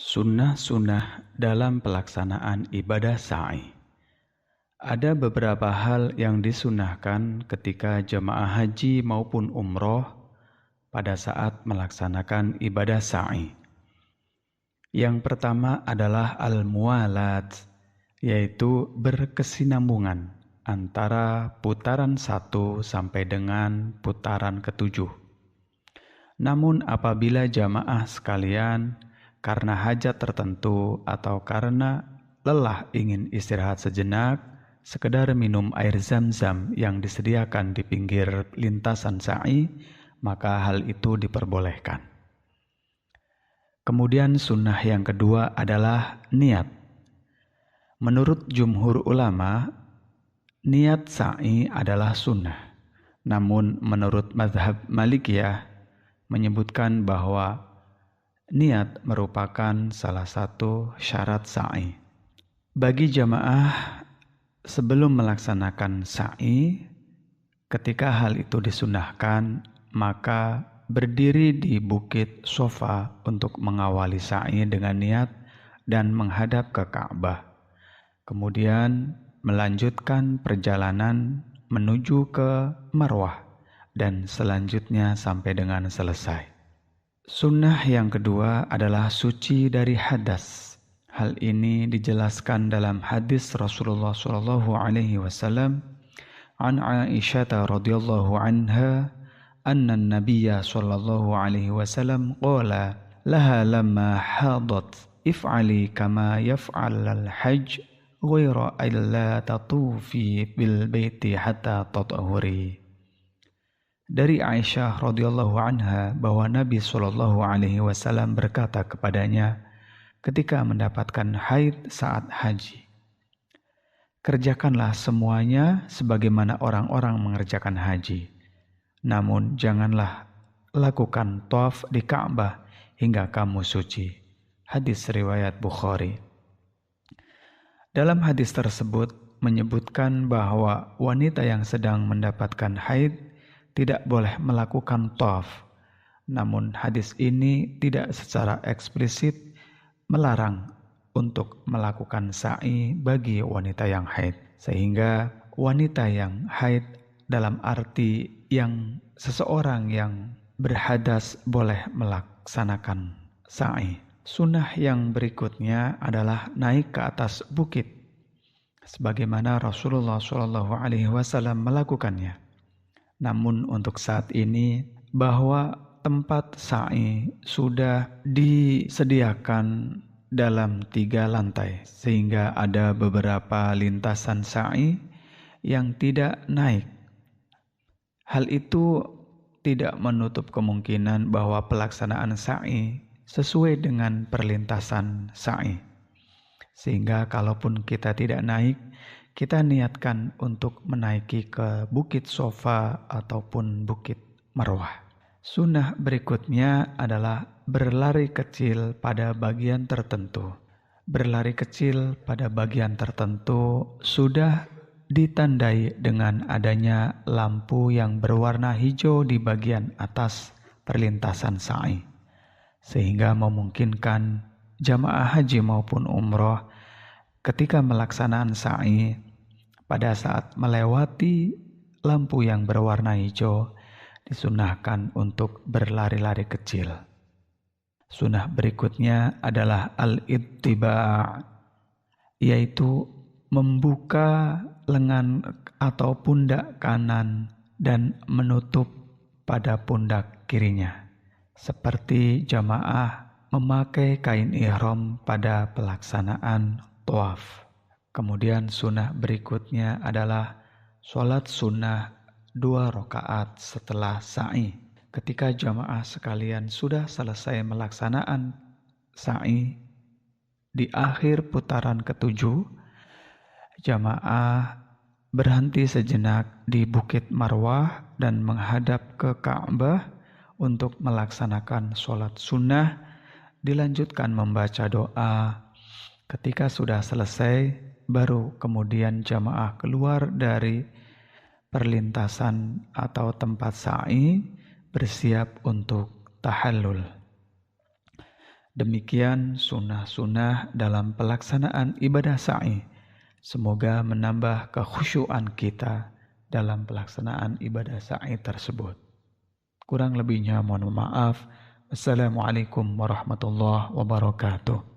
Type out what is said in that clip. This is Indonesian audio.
Sunnah-sunnah dalam pelaksanaan ibadah sa'i. Ada beberapa hal yang disunnahkan ketika jemaah haji maupun umroh pada saat melaksanakan ibadah sa'i. Yang pertama adalah al-muwalat, yaitu berkesinambungan antara putaran 1 sampai dengan putaran ke-7. Namun apabila jamaah sekalian karena hajat tertentu atau karena lelah ingin istirahat sejenak, sekedar minum air zam-zam yang disediakan di pinggir lintasan sa'i, maka hal itu diperbolehkan. Kemudian sunnah yang kedua adalah niat. Menurut jumhur ulama, niat sa'i adalah sunnah. Namun menurut mazhab Malikiyah menyebutkan bahwa niat merupakan salah satu syarat sa'i. Bagi jamaah sebelum melaksanakan sa'i, ketika hal itu disunahkan, maka berdiri di bukit Sofa untuk mengawali sa'i dengan niat dan menghadap ke Ka'bah. Kemudian melanjutkan perjalanan menuju ke Marwah dan selanjutnya sampai dengan selesai. Sunnah yang kedua adalah suci dari hadas. Hal ini dijelaskan dalam hadis Rasulullah sallallahu alaihi wasallam an Aisyah radhiyallahu anha anna an-nabiyya sallallahu alaihi wasallam qala laha lamma hadat if'ali kama yaf'al al-hajj ghaira alla tatufi bil baiti hatta tatahuri. Dari Aisyah radhiyallahu anha bahwa Nabi sallallahu alaihi wasallam berkata kepadanya ketika mendapatkan haid saat haji, kerjakanlah semuanya sebagaimana orang-orang mengerjakan haji. Namun janganlah lakukan tawaf di Ka'bah hingga kamu suci. Hadis riwayat Bukhari. Dalam hadis tersebut menyebutkan bahwa wanita yang sedang mendapatkan haid tidak boleh melakukan tawaf. Namun hadis ini tidak secara eksplisit melarang untuk melakukan sa'i bagi wanita yang haid. Sehingga wanita yang haid dalam arti yang seseorang yang berhadas boleh melaksanakan sa'i. Sunnah yang berikutnya adalah naik ke atas bukit, sebagaimana Rasulullah SAW melakukannya. Namun untuk saat ini bahwa tempat sa'i sudah disediakan dalam 3 lantai, sehingga ada beberapa lintasan sa'i yang tidak naik. Hal itu tidak menutup kemungkinan bahwa pelaksanaan sa'i sesuai dengan perlintasan sa'i. Sehingga kalaupun kita tidak naik, kita niatkan untuk menaiki ke bukit Sofa ataupun bukit Marwah. Sunnah berikutnya adalah berlari kecil pada bagian tertentu. Berlari kecil pada bagian tertentu sudah ditandai dengan adanya lampu yang berwarna hijau di bagian atas perlintasan sa'i, sehingga memungkinkan jamaah haji maupun umroh ketika melaksanaan sa'i pada saat melewati lampu yang berwarna hijau disunahkan untuk berlari-lari kecil. Sunnah berikutnya adalah al-ittiba', yaitu membuka lengan atau pundak kanan dan menutup pada pundak kirinya, seperti jamaah memakai kain ihram pada pelaksanaan tawaf. Kemudian sunnah berikutnya adalah sholat sunnah 2 rakaat setelah sa'i. Ketika jamaah sekalian sudah selesai melaksanaan sa'i, di akhir putaran ke-7, jamaah berhenti sejenak di bukit Marwah dan menghadap ke Ka'bah untuk melaksanakan sholat sunnah, dilanjutkan membaca doa. Ketika sudah selesai, baru kemudian jamaah keluar dari perlintasan atau tempat sa'i bersiap untuk tahallul. Demikian sunnah-sunnah dalam pelaksanaan ibadah sa'i. Semoga menambah kekhusyuan kita dalam pelaksanaan ibadah sa'i tersebut. Kurang lebihnya mohon maaf. Assalamualaikum warahmatullahi wabarakatuh.